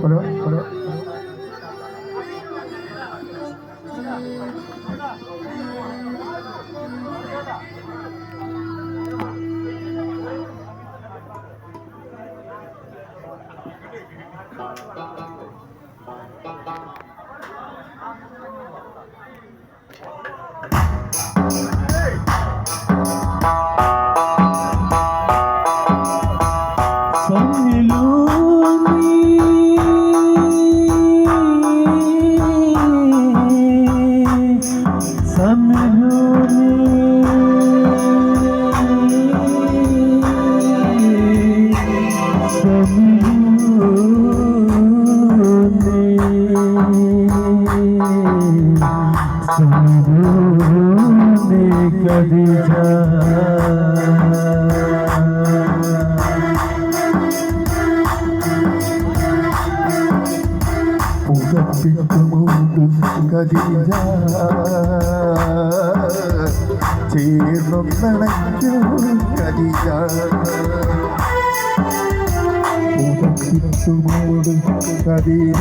ചേർന്നും നടക്കൂ കരിക പുതപ്പിട്ടുമൂടും കരിക ചേർന്നും നടക്കൂ കരിക പുതപ്പിട്ടുമൂടും കരിക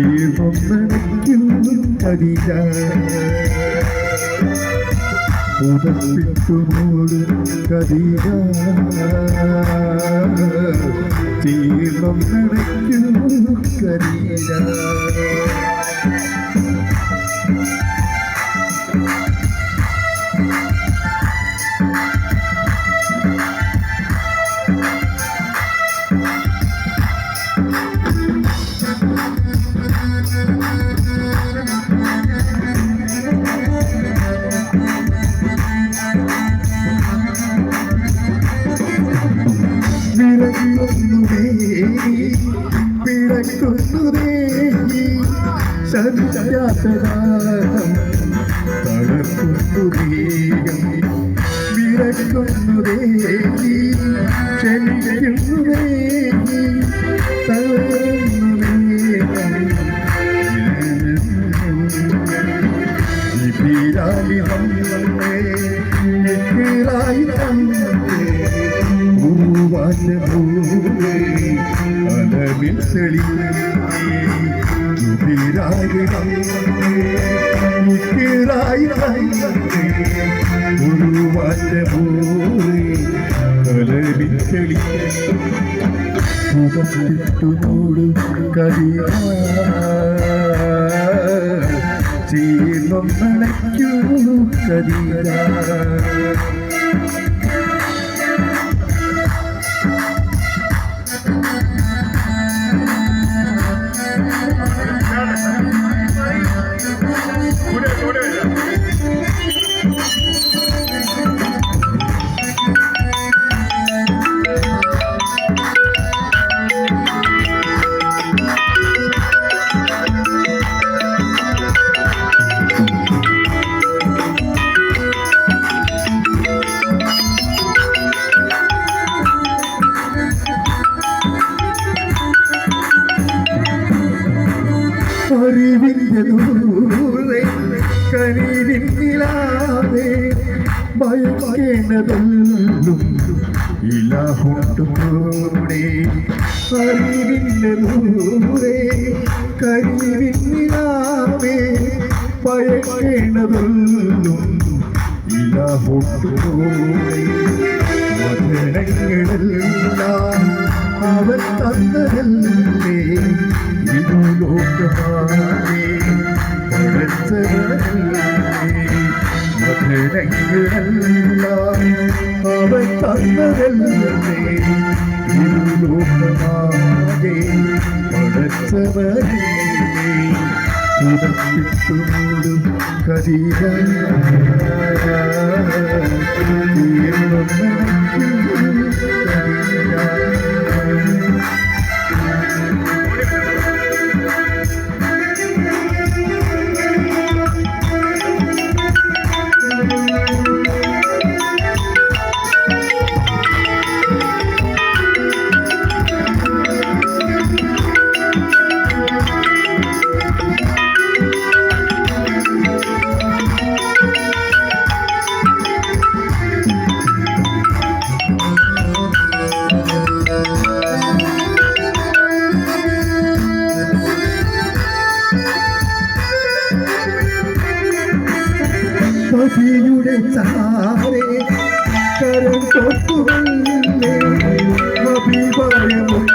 ചേർന്നും നടക്കൂ കരിക പുതപ്പിട്ടുമൂടും കരിക ചേർന്നും നടക്കൂ കരിക പിടക്കുന്നതേ സത്യാസദാഹം തളർക്കുന്നതേകം വിറക്കുന്നതേ ക്ഷണിക്കുന്നതേ തളർന്നതേകം വിപിരാലി വന്നേ നിക്കിറായി വന്നേ പൂവാന്റെ പൂവേ അലവിൽ തെളിയേ വിപിരാലി വന്നേ നിക്കിറായി വന്നേ പൂവാന്റെ പൂവേ അലവിൽ തെളിയേ പുതപ്പിട്ടുമൂടും കരിക ചേർന്നും നടക്കൂ കരിക അറിവിന്റെ ദൂരെ കനിവിന്നിലാതെ ഭയക്കേണ്ടതെല്ലും ഇലാഹുണ്ടും കൂടെ അറിവിന്റെ ദൂരെ കനിവിന്നിലാതെ ഭയക്കേണ്ടതെല്ലും ഇലാഹുണ്ടും കൂടെ വചനങ്ങളെല്ലാം അവൻ തന്നതല്ലേ ഇതു ലോകമാകെ പടച്ചവനല്ലേ വചനങ്ങളെല്ലാം അവൻ തന്നതല്ലേ ഇതു ലോകമാകെ പടച്ചവനല്ലേ ഉദത്തിട്ടുമൂടും കരീര പതിയുടെ ചാരെ കരം തൊട്ടുവല്ലേ അഭിപ്രായമുള്ള